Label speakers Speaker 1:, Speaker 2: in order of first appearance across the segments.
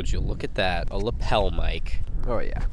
Speaker 1: Would you look at that? A lapel mic. Oh yeah.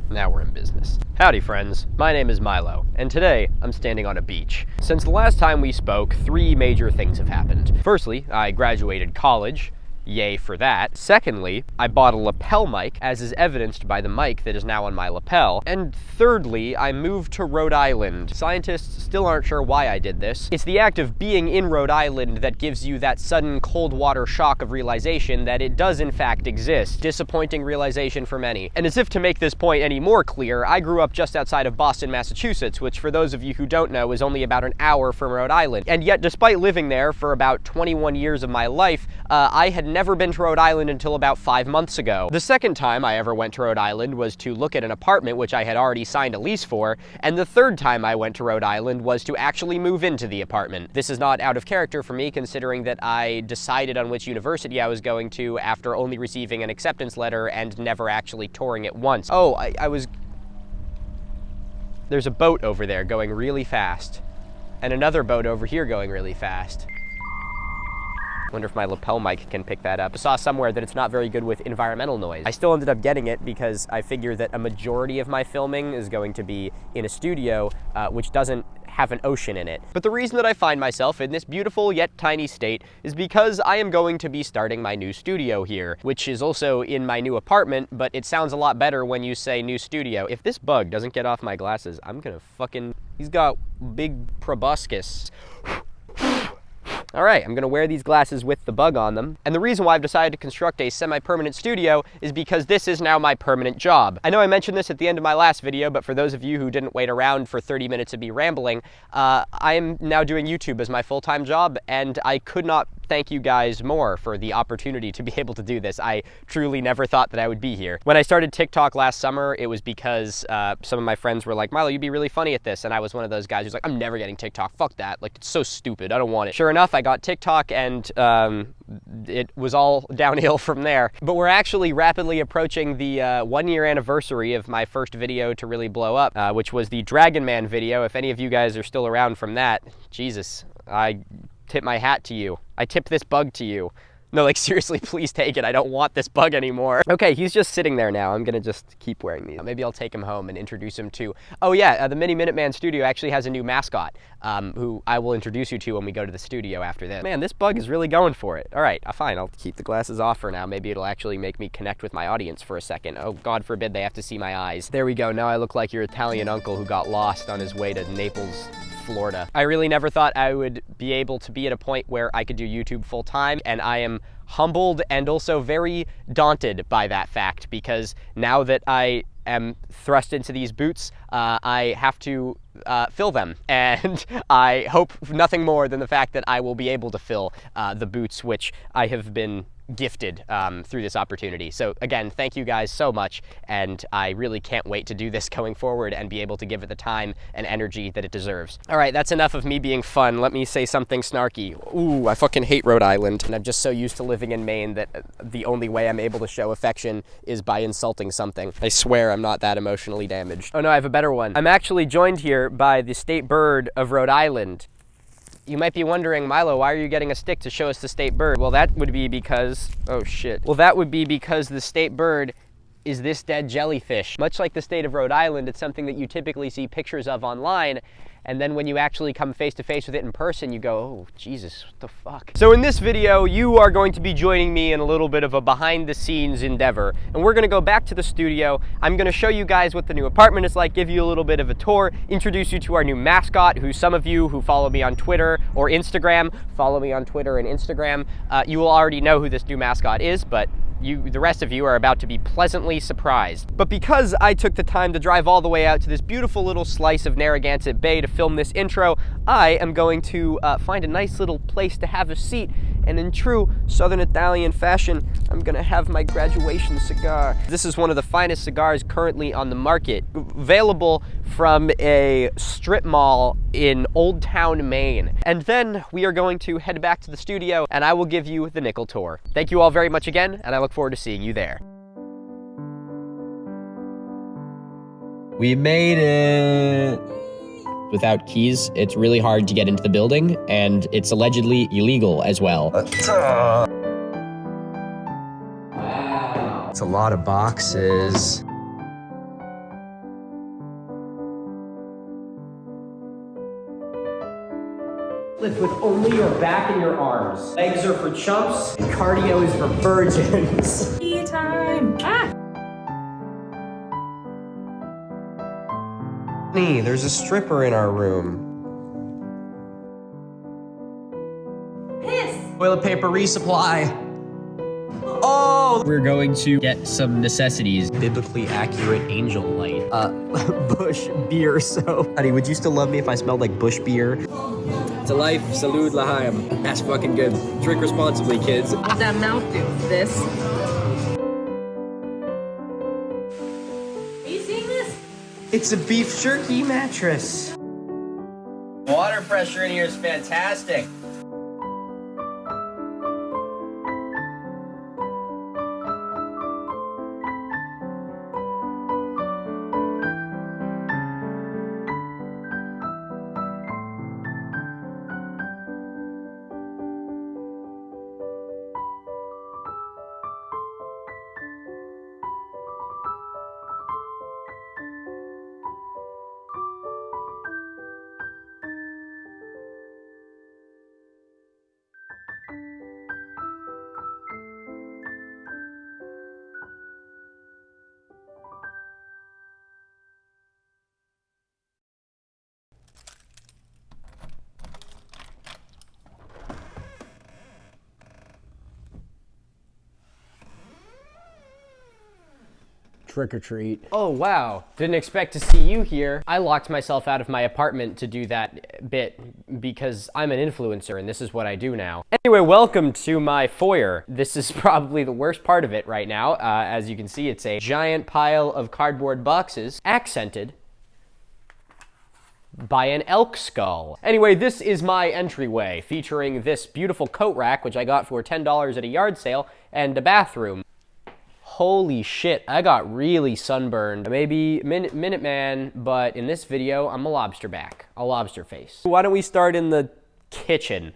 Speaker 1: Now we're in business. Howdy friends, my name is Milo, and today I'm standing on a beach. Since the last time we spoke, 3 major things have happened. Firstly, I graduated college. Yay for that. Secondly, I bought a lapel mic, as is evidenced by the mic that is now on my lapel. And thirdly, I moved to Rhode Island. Scientists still aren't sure why I did this. It's the act of being in Rhode Island that gives you that sudden cold water shock of realization that it does in fact exist. Disappointing realization for many. And as if to make this point any more clear, I grew up just outside of Boston, Massachusetts, which for those of you who don't know is only about an hour from Rhode Island. And yet, despite living there for about 21 years of my life, I had never been to Rhode Island until about 5 months ago. The second time I ever went to Rhode Island was to look at an apartment which I had already signed a lease for, and the third time I went to Rhode Island was to actually move into the apartment. This is not out of character for me, considering that I decided on which university I was going to after only receiving an acceptance letter and never actually touring it once. Oh, There's a boat over there going really fast, and another boat over here going really fast. Wonder if my lapel mic can pick that up. I saw somewhere that it's not very good with environmental noise. I still ended up getting it because I figure that a majority of my filming is going to be in a studio which doesn't have an ocean in it. But the reason that I find myself in this beautiful yet tiny state is because I am going to be starting my new studio here, which is also in my new apartment, but it sounds a lot better when you say new studio. If this bug doesn't get off my glasses, I'm gonna fucking... He's got big proboscis. All right, I'm gonna wear these glasses with the bug on them. And the reason why I've decided to construct a semi-permanent studio is because this is now my permanent job. I know I mentioned this at the end of my last video, but for those of you who didn't wait around for 30 minutes of me rambling, I am now doing YouTube as my full-time job, and I could not thank you guys more for the opportunity to be able to do this. I truly never thought that I would be here. When I started TikTok last summer, it was because some of my friends were like, Milo, you'd be really funny at this. And I was one of those guys who's like, I'm never getting TikTok, fuck that. Like, it's so stupid, I don't want it. Sure enough, I got TikTok and it was all downhill from there. But we're actually rapidly approaching the 1-year anniversary of my first video to really blow up, which was the Dragon Man video. If any of you guys are still around from that, Jesus, I tip my hat to you. I tip this bug to you. No, like seriously, please take it. I don't want this bug anymore. Okay, he's just sitting there now. I'm gonna just keep wearing these. Maybe I'll take him home and introduce him to, oh yeah, the Mini Minuteman studio actually has a new mascot, who I will introduce you to when we go to the studio after this. Man, this bug is really going for it. All right, fine, I'll keep the glasses off for now. Maybe it'll actually make me connect with my audience for a second. Oh, God forbid they have to see my eyes. There we go, now I look like your Italian uncle who got lost on his way to Naples, Florida. I really never thought I would be able to be at a point where I could do YouTube full time, and I am humbled and also very daunted by that fact, because now that I am thrust into these boots, I have to fill them, and I hope nothing more than the fact that I will be able to fill the boots which I have been gifted through this opportunity. So again, thank you guys so much, and I really can't wait to do this going forward and be able to give it the time and energy that it deserves. All right, that's enough of me being fun. Let me say something snarky. Ooh, I fucking hate Rhode Island, and I'm just so used to living in Maine that the only way I'm able to show affection is by insulting something. I swear I'm not that emotionally damaged. Oh no, I have a better one. I'm actually joined here by the state bird of Rhode Island. You might be wondering, Milo, why are you getting a stick to show us the state bird? Well, that would be because, oh shit. Well, that would be because the state bird is this dead jellyfish. Much like the state of Rhode Island, it's something that you typically see pictures of online, and then when you actually come face to face with it in person, you go, oh, Jesus, what the fuck? So in this video, you are going to be joining me in a little bit of a behind the scenes endeavor, and we're gonna go back to the studio. I'm gonna show you guys what the new apartment is like, give you a little bit of a tour, introduce you to our new mascot, who some of you who follow me on Twitter or Instagram, you will already know who this new mascot is, but the rest of you are about to be pleasantly surprised. But because I took the time to drive all the way out to this beautiful little slice of Narragansett Bay to film this intro, I am going to find a nice little place to have a seat, and in true Southern Italian fashion, I'm gonna have my graduation cigar. This is one of the finest cigars currently on the market, available from a strip mall in Old Town, Maine. And then we are going to head back to the studio, and I will give you the nickel tour. Thank you all very much again, and I look forward to seeing you there.
Speaker 2: We made it! Without keys, it's really hard to get into the building, and it's allegedly illegal as well.
Speaker 1: Wow.
Speaker 2: It's a lot of boxes.
Speaker 1: Lift with only your back and your arms. Legs are for chumps, and cardio is for virgins.
Speaker 3: Tea time. Ah!
Speaker 2: Honey, there's a stripper in our room.
Speaker 3: Piss!
Speaker 2: Toilet paper resupply. Oh! We're going to get some necessities. Biblically accurate angel light. Bush beer soap. Honey, would you still love me if I smelled like Bush beer? To life, salud lahaim. That's fucking good. Drink responsibly, kids.
Speaker 3: What's that mouth do? This? Are you seeing this?
Speaker 1: It's a beef jerky mattress. Water pressure in here is fantastic.
Speaker 4: Trick or treat.
Speaker 1: Oh, wow. Didn't expect to see you here. I locked myself out of my apartment to do that bit because I'm an influencer and this is what I do now. Anyway, welcome to my foyer. This is probably the worst part of it right now. As you can see, it's a giant pile of cardboard boxes accented by an elk skull. Anyway, this is my entryway featuring this beautiful coat rack, which I got for $10 at a yard sale, and a bathroom. Holy shit, I got really sunburned. Maybe Minuteman, but in this video, I'm a lobster back, a lobster face. Why don't we start in the kitchen?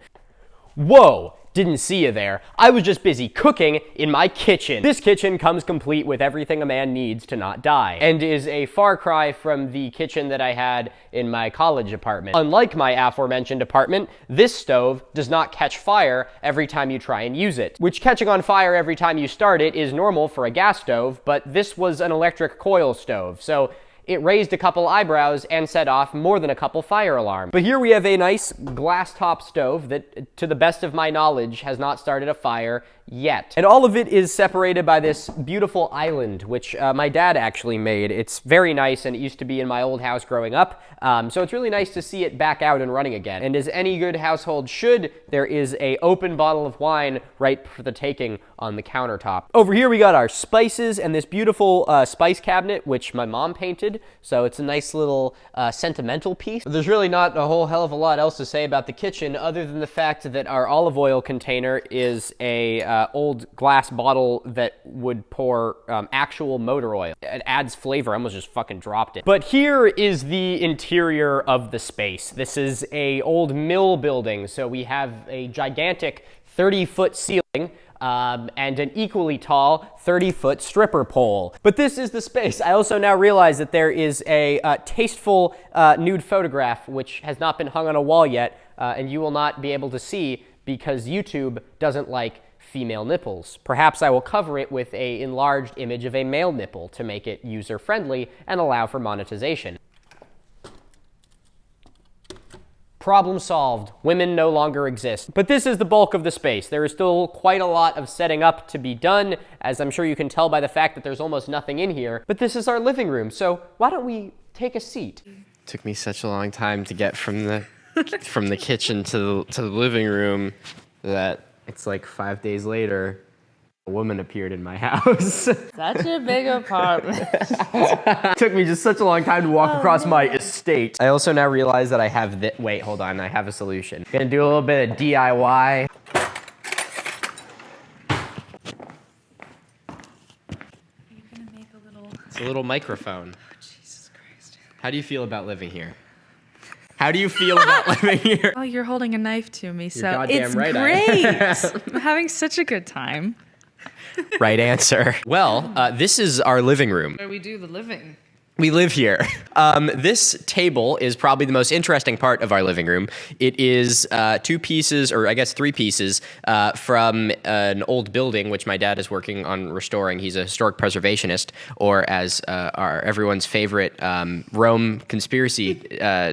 Speaker 1: Whoa, didn't see you there. I was just busy cooking in my kitchen. This kitchen comes complete with everything a man needs to not die, and is a far cry from the kitchen that I had in my college apartment. Unlike my aforementioned apartment, this stove does not catch fire every time you try and use it, which catching on fire every time you start it is normal for a gas stove, but this was an electric coil stove, so it raised a couple eyebrows and set off more than a couple fire alarms. But here we have a nice glass top stove that, to the best of my knowledge, has not started a fire yet. And all of it is separated by this beautiful island, which my dad actually made. It's very nice, and it used to be in my old house growing up, so it's really nice to see it back out and running again. And as any good household should, there is an open bottle of wine right for the taking on the countertop. Over here we got our spices and this beautiful spice cabinet, which my mom painted, so it's a nice little sentimental piece. There's really not a whole hell of a lot else to say about the kitchen other than the fact that our olive oil container is a old glass bottle that would pour actual motor oil. It adds flavor. I almost just fucking dropped it. But here is the interior of the space. This is a old mill building, so we have a gigantic 30-foot ceiling and an equally tall 30-foot stripper pole. But this is the space. I also now realize that there is a tasteful nude photograph which has not been hung on a wall yet, and you will not be able to see because YouTube doesn't like female nipples. Perhaps I will cover it with an enlarged image of a male nipple to make it user-friendly and allow for monetization. Problem solved. Women no longer exist. But this is the bulk of the space. There is still quite a lot of setting up to be done, as I'm sure you can tell by the fact that there's almost nothing in here. But this is our living room, so why don't we take a seat?
Speaker 5: Took me such a long time to get from the kitchen to the living room that it's like 5 days later, a woman appeared in my house.
Speaker 3: Such a big apartment.
Speaker 1: Took me just such a long time to walk across my estate. I also now realize that I have wait, hold on, I have a solution. Gonna do a little bit of DIY.
Speaker 5: It's a little microphone.
Speaker 3: Oh, Jesus Christ.
Speaker 5: How do you feel about living here? How do you feel about living here?
Speaker 3: Oh, you're holding a knife to me, so
Speaker 5: goddamn
Speaker 3: it's
Speaker 5: right I
Speaker 3: great.
Speaker 5: am.
Speaker 3: I'm having such a good time.
Speaker 1: Right answer. Well, this is our living room.
Speaker 3: Where we do the living.
Speaker 1: We live here. This table is probably the most interesting part of our living room. It is 2 pieces, or I guess 3 pieces, from an old building, which my dad is working on restoring. He's a historic preservationist, or as everyone's favorite Rome conspiracy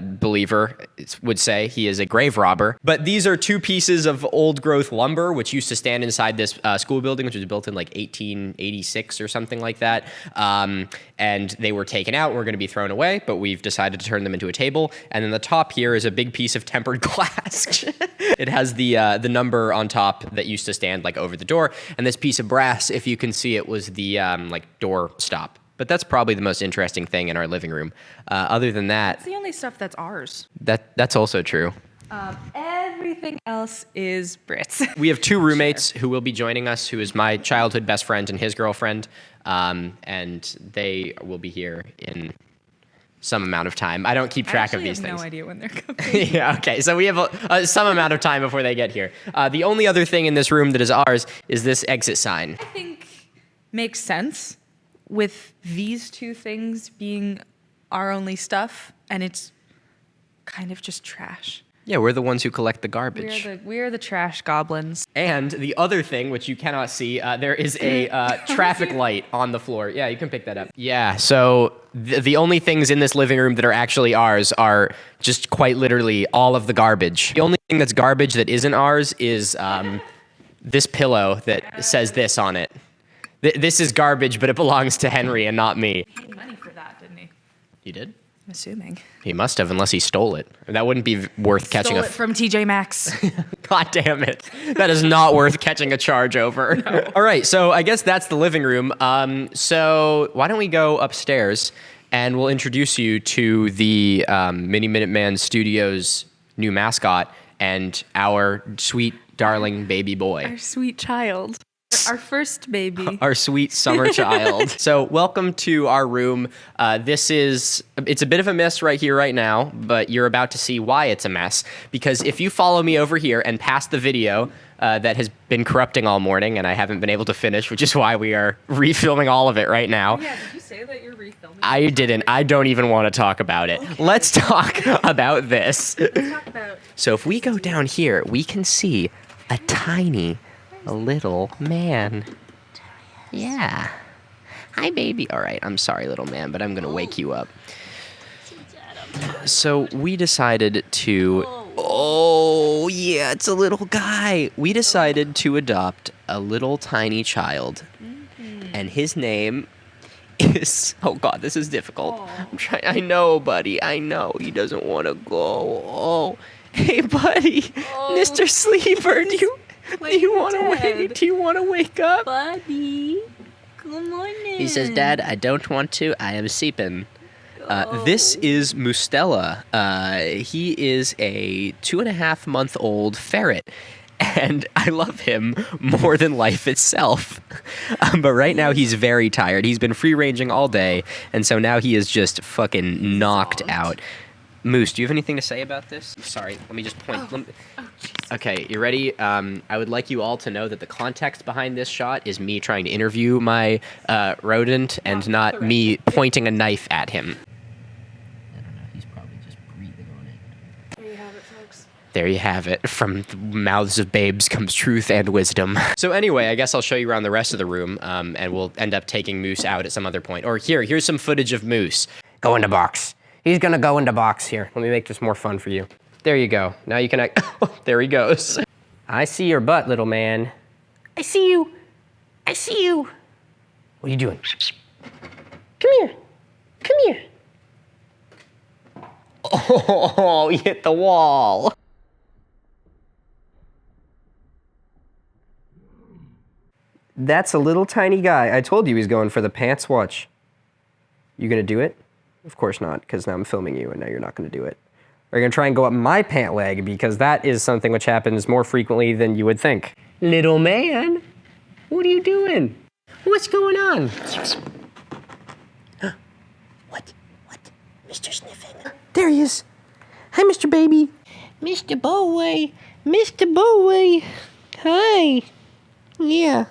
Speaker 1: believer would say, he is a grave robber. But these are 2 pieces of old growth lumber, which used to stand inside this school building, which was built in like 1886 or something like that. And they were taken out, we're going to be thrown away, but we've decided to turn them into a table. And then the top here is a big piece of tempered glass. It has the number on top that used to stand like over the door, and this piece of brass, if you can see it, was the like door stop. But that's probably the most interesting thing in our living room. Other than that,
Speaker 3: It's the only stuff that's ours.
Speaker 1: that's also true.
Speaker 3: Everything else is Brits.
Speaker 1: We have 2 roommates who will be joining us, who is my childhood best friend and his girlfriend. And they will be here in some amount of time. I don't keep track of these things.
Speaker 3: I have no idea when they're coming.
Speaker 1: Yeah, okay. So we have some amount of time before they get here. The only other thing in this room that is ours is this exit sign.
Speaker 3: I think makes sense with these 2 things being our only stuff, and it's kind of just trash.
Speaker 1: Yeah, we're the ones who collect the garbage.
Speaker 3: We're the trash goblins.
Speaker 1: And the other thing, which you cannot see, there is a traffic light on the floor. Yeah, you can pick that up. Yeah, so the only things in this living room that are actually ours are just quite literally all of the garbage. The only thing that's garbage that isn't ours is this pillow that says this on it. This is garbage, but it belongs to Henry and not me.
Speaker 3: He paid money for that, didn't he?
Speaker 1: You did?
Speaker 3: I'm assuming.
Speaker 1: He must have, unless he stole it. That wouldn't be worth catching
Speaker 3: Stole it from TJ Maxx.
Speaker 1: God damn it. That is not worth catching a charge over. No. All right, so I guess that's the living room. So why don't we go upstairs and we'll introduce you to the Mini Minuteman Studios new mascot and our sweet, darling baby boy.
Speaker 3: Our sweet child. Our first baby.
Speaker 1: Our sweet summer child. So welcome to our room. It's a bit of a mess right here, right now, but you're about to see why it's a mess. Because if you follow me over here and past the video that has been corrupting all morning and I haven't been able to finish, which is why we are refilming all of it right now.
Speaker 3: Yeah, did you say that you're refilming?
Speaker 1: I didn't. I don't even want to talk about it. Okay. Let's talk about this.
Speaker 3: Let's talk about...
Speaker 1: So if we go down here, we can see a tiny... a little man. Yeah. Hi, baby. All right, I'm sorry, little man, but I'm going to wake you up. So we decided to... Oh, yeah, it's a little guy. We decided to adopt a little tiny child. And his name is... Oh, God, this is difficult. I'm trying... I know, buddy. I know. He doesn't want to go. Oh. Hey, buddy. Mr. Sleeper, do you want to wake? Do you want to wake up,
Speaker 3: buddy? Good morning.
Speaker 1: He says, "Dad, I don't want to. I am sleeping." This is Mustela. He is a 2.5-month-old ferret, and I love him more than life itself. But right now he's very tired. He's been free ranging all day, and so now he is just fucking knocked out. Moose, do you have anything to say about this? Sorry, let me just point. Okay, you ready? I would like you all to know that the context behind this shot is me trying to interview my rodent and not me pointing a knife at him. I don't know, he's probably just breathing on it.
Speaker 3: There you have it, folks.
Speaker 1: There you have it. From the mouths of babes comes truth and wisdom. So anyway, I guess I'll show you around the rest of the room, and we'll end up taking Moose out at some other point. Or here's some footage of Moose. Go in the box. He's gonna go in the box here. Let me make this more fun for you. There you go. Now you can... There he goes. I see your butt, little man. I see you. I see you. What are you doing? Come here. Come here. Oh, he hit the wall. That's a little tiny guy. I told you he's going for the pants. Watch. You gonna do it? Of course not, because now I'm filming you and now you're not gonna do it. Are you gonna try and go up my pant leg? Because that is something which happens more frequently than you would think. Little man, what are you doing? What's going on? What? Mr. Sniffing. There he is. Hi, Mr. Baby. Mr. Boy. Mr. Boy. Hi. Yeah.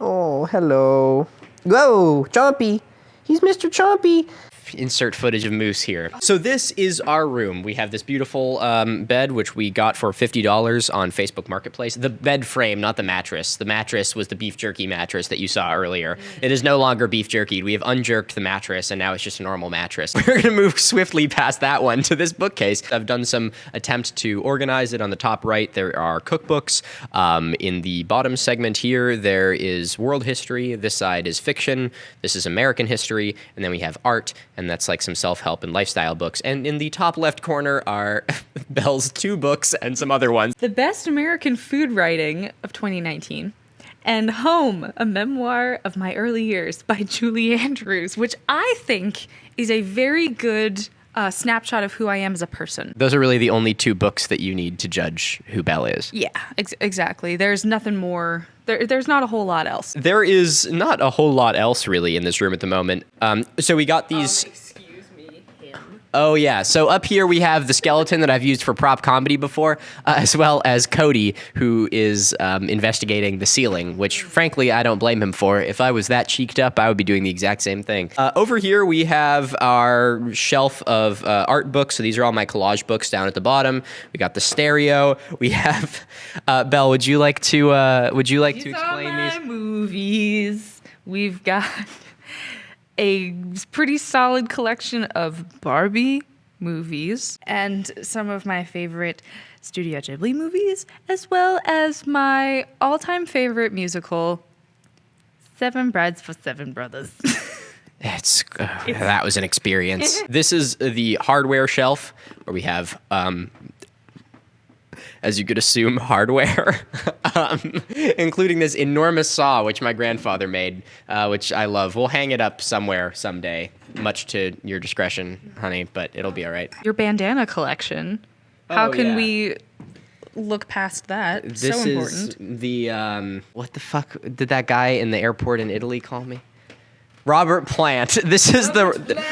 Speaker 2: Oh, hello. Whoa, Chompy. He's Mr. Chompy.
Speaker 1: Insert footage of Moose here. So this is our room. We have this beautiful bed, which we got for $50 on Facebook Marketplace. The bed frame, not the mattress. The mattress was the beef jerky mattress that you saw earlier. It is no longer beef jerky. We have unjerked the mattress, and now it's just a normal mattress. We're going to move swiftly past that one to this bookcase. I've done some attempt to organize it. On the top right, there are cookbooks. In the bottom segment here, there is world history. This side is fiction. This is American history. And then we have art, and that's like some self-help and lifestyle books. And in the top left corner are Belle's 2 books and some other ones.
Speaker 3: The Best American Food Writing of 2019, and Home, a Memoir of My Early Years by Julie Andrews, which I think is a very good snapshot of who I am as a person.
Speaker 1: Those are really the only 2 books that you need to judge who Belle is.
Speaker 3: Yeah, exactly. There's nothing more. There's not a whole lot else.
Speaker 1: There is not a whole lot else really in this room at the moment. So we got these...
Speaker 3: Excuse me, him.
Speaker 1: Oh yeah, so up here we have the skeleton that I've used for prop comedy before, as well as Cody, who is investigating the ceiling, which frankly I don't blame him for. If I was that cheeked up, I would be doing the exact same thing. Over here we have our shelf of art books, so these are all my collage books down at the bottom. We got the stereo. We have Belle. Would you like to explain these?
Speaker 3: Movies. We've got a pretty solid collection of Barbie movies and some of my favorite Studio Ghibli movies, as well as my all-time favorite musical, Seven Brides for Seven Brothers.
Speaker 1: That was an experience. This is the hardware shelf where we have, as you could assume, hardware, including this enormous saw, which my grandfather made, which I love. We'll hang it up somewhere someday, much to your discretion, honey, but it'll be all right.
Speaker 3: Your bandana collection. How can
Speaker 1: yeah.
Speaker 3: we look past that? It's
Speaker 1: This
Speaker 3: so important.
Speaker 1: is the, what the fuck did that guy in the airport in Italy call me? Robert Plant. This is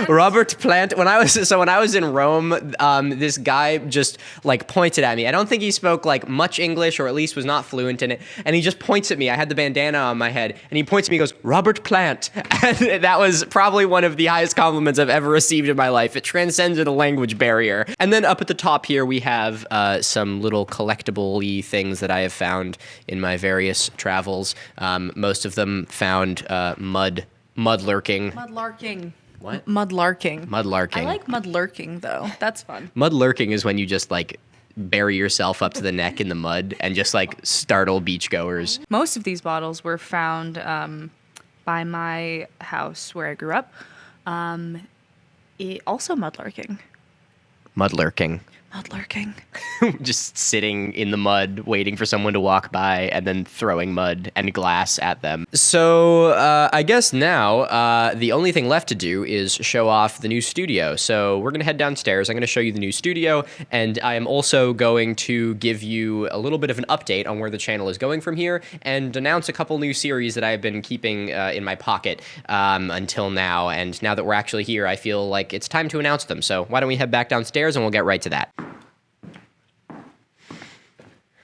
Speaker 1: Robert Plant. When I was in Rome, this guy just like pointed at me. I don't think he spoke like much English, or at least was not fluent in it. And he just points at me. I had the bandana on my head, and he points at me and goes, "Robert Plant." And that was probably one of the highest compliments I've ever received in my life. It transcended a language barrier. And then up at the top here, we have some little collectible-y things that I have found in my various travels. Most of them found mudlarking.
Speaker 3: Mudlarking.
Speaker 1: What?
Speaker 3: Mudlarking.
Speaker 1: Mudlarking.
Speaker 3: I like mudlarking, though. That's fun.
Speaker 1: Mudlarking is when you just like bury yourself up to the neck in the mud and just like startle beachgoers.
Speaker 3: Most of these bottles were found by my house where I grew up. Also mudlarking.
Speaker 1: Mudlarking.
Speaker 3: Mudlarking.
Speaker 1: Just sitting in the mud, waiting for someone to walk by, and then throwing mud and glass at them. So I guess now the only thing left to do is show off the new studio. So we're going to head downstairs. I'm going to show you the new studio, and I am also going to give you a little bit of an update on where the channel is going from here, and announce a couple new series that I've been keeping in my pocket until now. And now that we're actually here, I feel like it's time to announce them. So why don't we head back downstairs, and we'll get right to that.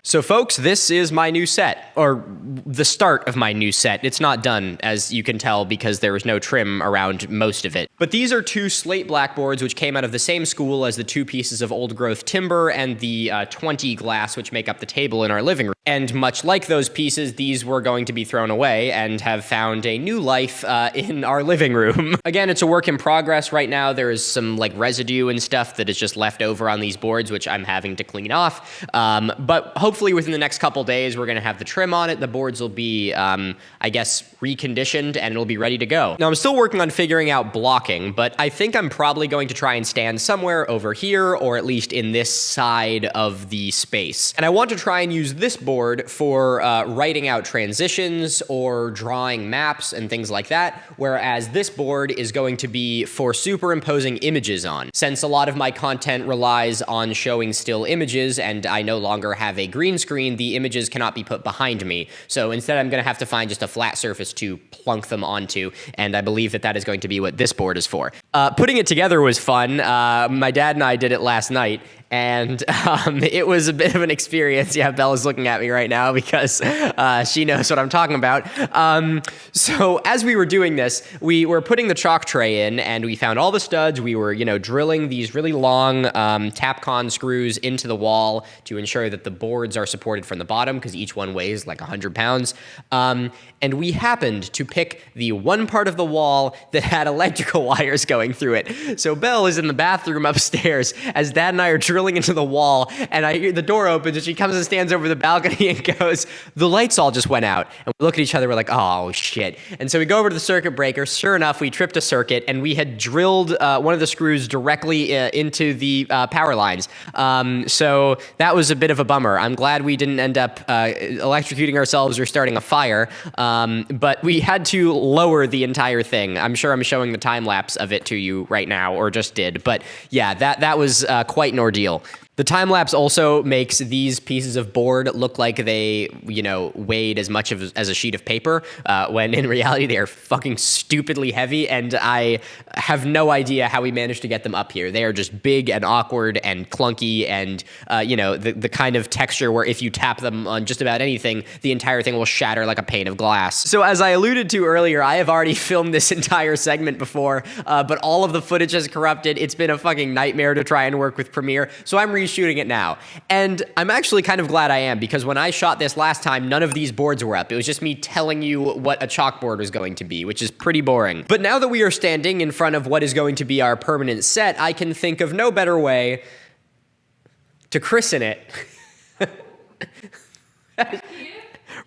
Speaker 1: So folks, this is my new set, or the start of my new set. It's not done, as you can tell, because there was no trim around most of it. But these are 2 slate blackboards which came out of the same school as the 2 pieces of old growth timber and the 20 glass which make up the table in our living room. And much like those pieces, these were going to be thrown away and have found a new life in our living room. Again, it's a work in progress right now. There is some like residue and stuff that is just left over on these boards, which I'm having to clean off. But hopefully within the next couple days, we're going to have the trim on it. The boards will be, I guess, reconditioned, and it'll be ready to go. Now, I'm still working on figuring out blocking, but I think I'm probably going to try and stand somewhere over here, or at least in this side of the space. And I want to try and use this board for writing out transitions or drawing maps and things like that, whereas this board is going to be for superimposing images on. Since a lot of my content relies on showing still images, and I no longer have a green screen, the images cannot be put behind me. So instead, I'm going to have to find just a flat surface to plunk them onto, and I believe that that is going to be what this board is for. Putting it together was fun. My dad and I did it last night, And it was a bit of an experience. Yeah, Bella's looking at me right now because she knows what I'm talking about. So as we were doing this, we were putting the chalk tray in, and we found all the studs. We were, drilling these really long Tapcon screws into the wall to ensure that the boards are supported from the bottom, because each one weighs like 100 pounds. And we happened to pick the one part of the wall that had electrical wires going through it. So Belle is in the bathroom upstairs as Dad and I are drilling into the wall, and I hear the door opens, and she comes and stands over the balcony and goes, "The lights all just went out." And we look at each other, we're like, "Oh shit." And so we go over to the circuit breaker. Sure enough, we tripped a circuit, and we had drilled one of the screws directly into the power lines. So that was a bit of a bummer. I'm glad we didn't end up electrocuting ourselves or starting a fire. But we had to lower the entire thing. I'm sure I'm showing the time lapse of it to you right now, or just did. But yeah, that was quite an ordeal. The time lapse also makes these pieces of board look like they, weighed as much as a sheet of paper, when in reality they are fucking stupidly heavy, and I have no idea how we managed to get them up here. They are just big and awkward and clunky, and the kind of texture where if you tap them on just about anything, the entire thing will shatter like a pane of glass. So as I alluded to earlier, I have already filmed this entire segment before, but all of the footage has corrupted. It's been a fucking nightmare to try and work with Premiere, so I'm shooting it now. And I'm actually kind of glad I am, because when I shot this last time, none of these boards were up. It was just me telling you what a chalkboard was going to be, which is pretty boring. But now that we are standing in front of what is going to be our permanent set, I can think of no better way to christen it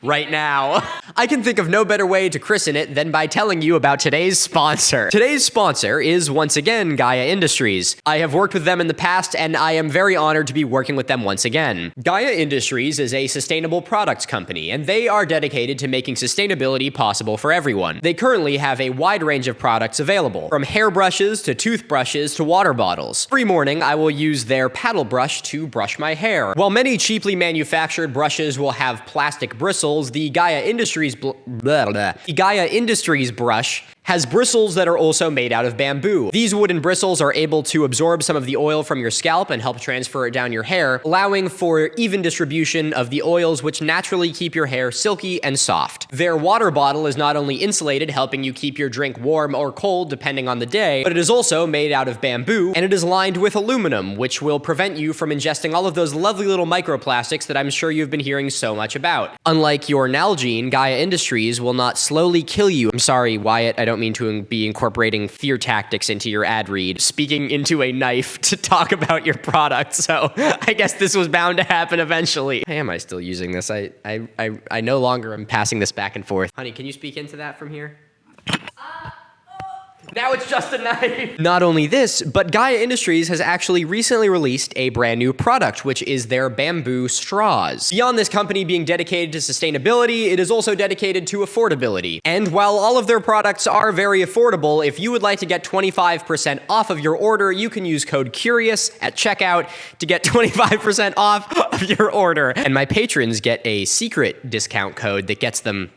Speaker 1: right now. I can think of no better way to christen it than by telling you about today's sponsor. Today's sponsor is, once again, Gaia Industries. I have worked with them in the past, and I am very honored to be working with them once again. Gaia Industries is a sustainable products company, and they are dedicated to making sustainability possible for everyone. They currently have a wide range of products available, from hairbrushes to toothbrushes to water bottles. Every morning, I will use their paddle brush to brush my hair. While many cheaply manufactured brushes will have plastic bristles, the Gaia Industries brush has bristles that are also made out of bamboo. These wooden bristles are able to absorb some of the oil from your scalp and help transfer it down your hair, allowing for even distribution of the oils which naturally keep your hair silky and soft. Their water bottle is not only insulated, helping you keep your drink warm or cold depending on the day, but it is also made out of bamboo, and it is lined with aluminum, which will prevent you from ingesting all of those lovely little microplastics that I'm sure you've been hearing so much about. Unlike your Nalgene, Gaia Industries will not slowly kill you. I'm sorry, Wyatt, I don't mean to be incorporating fear tactics into your ad read, speaking into a knife to talk about your product, so I guess this was bound to happen eventually. Hey, am I still using this? I no longer am passing this back and forth. Honey, can you speak into that from here? Now it's just a knife. Not only this, but Gaia Industries has actually recently released a brand new product, which is their bamboo straws. Beyond this company being dedicated to sustainability, it is also dedicated to affordability. And while all of their products are very affordable, if you would like to get 25% off of your order, you can use code CURIOUS at checkout to get 25% off of your order. And my patrons get a secret discount code that gets them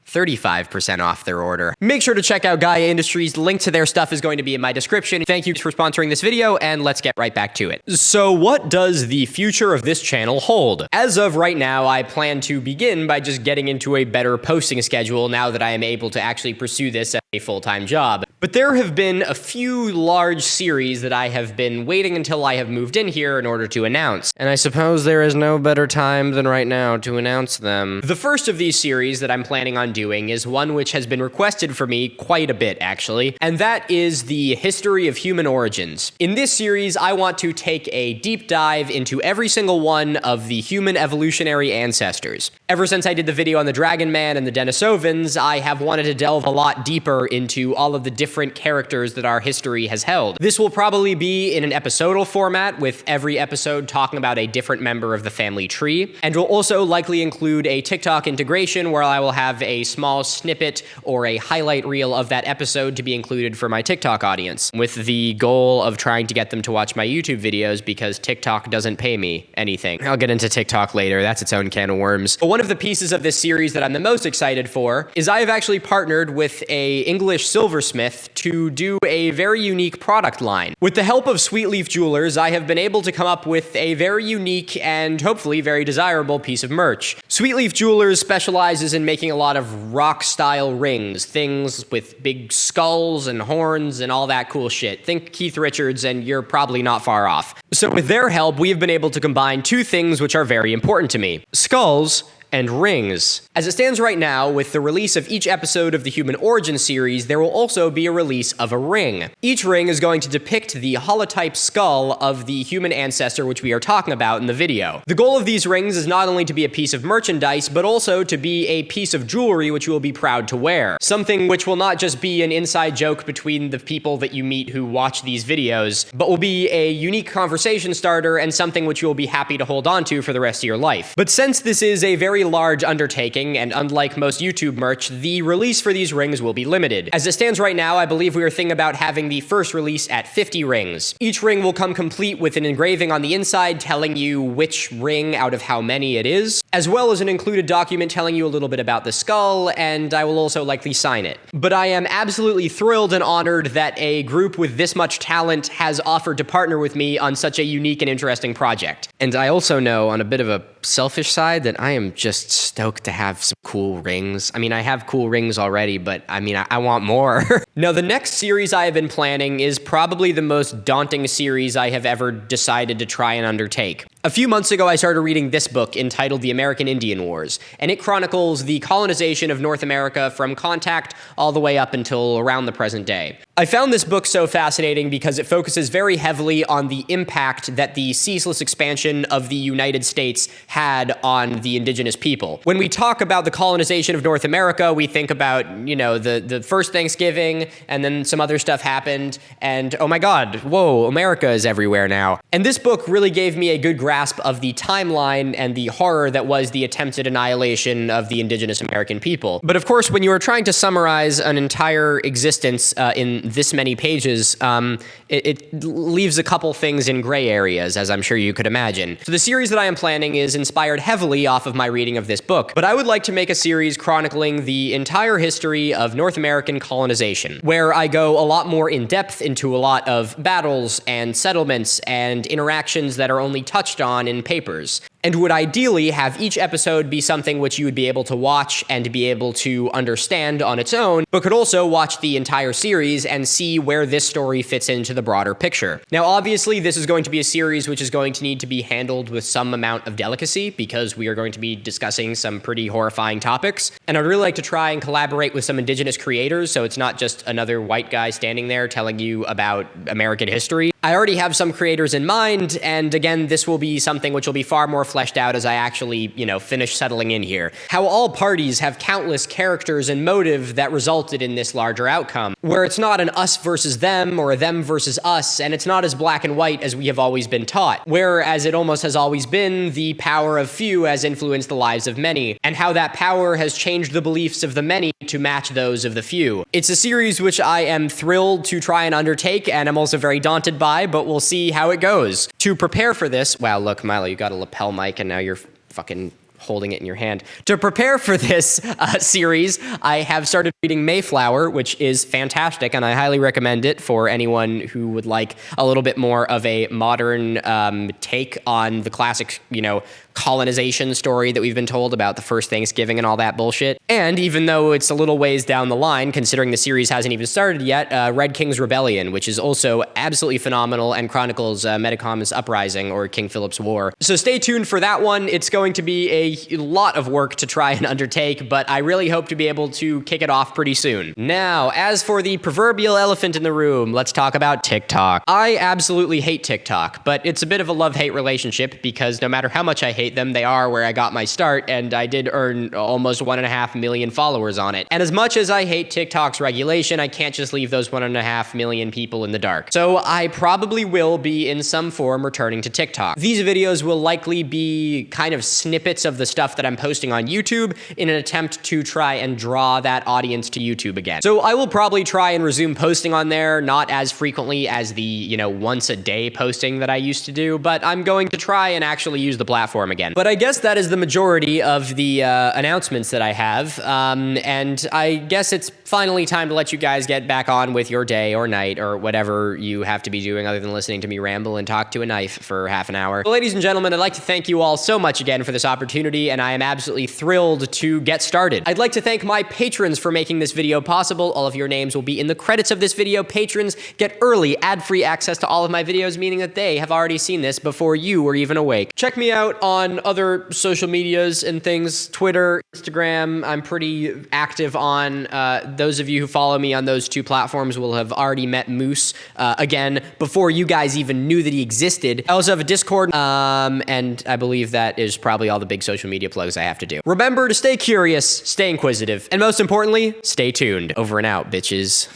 Speaker 1: 35% off their order. Make sure to check out Gaia Industries. The link to their stuff is going to be in my description. Thank you for sponsoring this video, and let's get right back to it. So what does the future of this channel hold? As of right now, I plan to begin by just getting into a better posting schedule now that I am able to actually pursue this as a full-time job. But there have been a few large series that I have been waiting until I have moved in here in order to announce. And I suppose there is no better time than right now to announce them. The first of these series that I'm planning on doing is one which has been requested for me quite a bit, actually, and that is the history of human origins. In this series, I want to take a deep dive into every single one of the human evolutionary ancestors. Ever since I did the video on the Dragon Man and the Denisovans, I have wanted to delve a lot deeper into all of the different characters that our history has held. This will probably be in an episodal format, with every episode talking about a different member of the family tree, and will also likely include a TikTok integration where I will have a small snippet or a highlight reel of that episode to be included for my TikTok audience, with the goal of trying to get them to watch my YouTube videos because TikTok doesn't pay me anything. I'll get into TikTok later. That's its own can of worms. But one of the pieces of this series that I'm the most excited for is I have actually partnered with a English silversmith to do a very unique product line. With the help of Sweetleaf Jewelers, I have been able to come up with a very unique and hopefully very desirable piece of merch. Sweetleaf Jewelers specializes in making a lot of rock-style rings, things with big skulls and horns and all that cool shit. Think Keith Richards and you're probably not far off. So with their help, we have been able to combine two things which are very important to me: skulls and rings. As it stands right now, with the release of each episode of the Human Origin series, there will also be a release of a ring. Each ring is going to depict the holotype skull of the human ancestor which we are talking about in the video. The goal of these rings is not only to be a piece of merchandise, but also to be a piece of jewelry which you will be proud to wear. Something which will not just be an inside joke between the people that you meet who watch these videos, but will be a unique conversation starter and something which you will be happy to hold on to for the rest of your life. But since this is a very large undertaking, and unlike most YouTube merch, the release for these rings will be limited. As it stands right now, I believe we are thinking about having the first release at 50 rings. Each ring will come complete with an engraving on the inside telling you which ring out of how many it is, as well as an included document telling you a little bit about the skull, and I will also likely sign it. But I am absolutely thrilled and honored that a group with this much talent has offered to partner with me on such a unique and interesting project. And I also know, on a bit of a selfish side, that I am just stoked to have some cool rings. I mean, I have cool rings already, but I mean, I want more. Now, the next series I have been planning is probably the most daunting series I have ever decided to try and undertake. A few months ago, I started reading this book entitled The American Indian Wars, and it chronicles the colonization of North America from contact all the way up until around the present day. I found this book so fascinating because it focuses very heavily on the impact that the ceaseless expansion of the United States had on the indigenous people. When we talk about the colonization of North America, we think about, you know, the first Thanksgiving, and then some other stuff happened, and oh my God, whoa, America is everywhere now. And this book really gave me a good grasp of the timeline and the horror that was the attempted annihilation of the indigenous American people. But of course, when you are trying to summarize an entire existence in this many pages, it leaves a couple things in gray areas, as I'm sure you could imagine. So the series that I am planning is inspired heavily off of my reading of this book, but I would like to make a series chronicling the entire history of North American colonization, where I go a lot more in depth into a lot of battles and settlements and interactions that are only touched on in papers, and would ideally have each episode be something which you would be able to watch and be able to understand on its own, but could also watch the entire series and see where this story fits into the broader picture. Now, obviously, this is going to be a series which is going to need to be handled with some amount of delicacy because we are going to be discussing some pretty horrifying topics, and I'd really like to try and collaborate with some indigenous creators so it's not just another white guy standing there telling you about American history. I already have some creators in mind, and again, this will be something which will be far more fleshed out as I actually, finish settling in here. How all parties have countless characters and motive that resulted in this larger outcome, where it's not an us versus them or a them versus us, and it's not as black and white as we have always been taught, whereas it almost has always been the power of few has influenced the lives of many, and how that power has changed the beliefs of the many to match those of the few. It's a series which I am thrilled to try and undertake, and I'm also very daunted by, but we'll see how it goes. To prepare for this, wow, look, Milo, you got a lapel mic and now you're fucking holding it in your hand. To prepare for this series, I have started reading Mayflower, which is fantastic, and I highly recommend it for anyone who would like a little bit more of a modern take on the classic, colonization story that we've been told about the first Thanksgiving and all that bullshit. And even though it's a little ways down the line, considering the series hasn't even started yet, Red King's Rebellion, which is also absolutely phenomenal and chronicles Metacom's uprising, or King Philip's War. So stay tuned for that one. It's going to be a lot of work to try and undertake, but I really hope to be able to kick it off pretty soon. Now, as for the proverbial elephant in the room, let's talk about TikTok. I absolutely hate TikTok, but it's a bit of a love-hate relationship because no matter how much I hate them, they are where I got my start, and I did earn almost 1.5 million followers on it. And as much as I hate TikTok's regulation, I can't just leave those 1.5 million people in the dark. So I probably will be in some form returning to TikTok. These videos will likely be kind of snippets of the the stuff that I'm posting on YouTube in an attempt to try and draw that audience to YouTube again. So I will probably try and resume posting on there, not as frequently as the, once a day posting that I used to do, but I'm going to try and actually use the platform again. But I guess that is the majority of the announcements that I have, and I guess it's finally time to let you guys get back on with your day or night or whatever you have to be doing other than listening to me ramble and talk to a knife for half an hour. Well, ladies and gentlemen, I'd like to thank you all so much again for this opportunity, and I am absolutely thrilled to get started. I'd like to thank my patrons for making this video possible. All of your names will be in the credits of this video. Patrons get early, ad-free access to all of my videos, meaning that they have already seen this before you were even awake. Check me out on other social medias and things, Twitter, Instagram. I'm pretty active on. Those of you who follow me on those two platforms will have already met Moose, again, before you guys even knew that he existed. I also have a Discord, and I believe that is probably all the big social media plugs I have to do. Remember to stay curious, stay inquisitive, and most importantly, stay tuned. Over and out, bitches.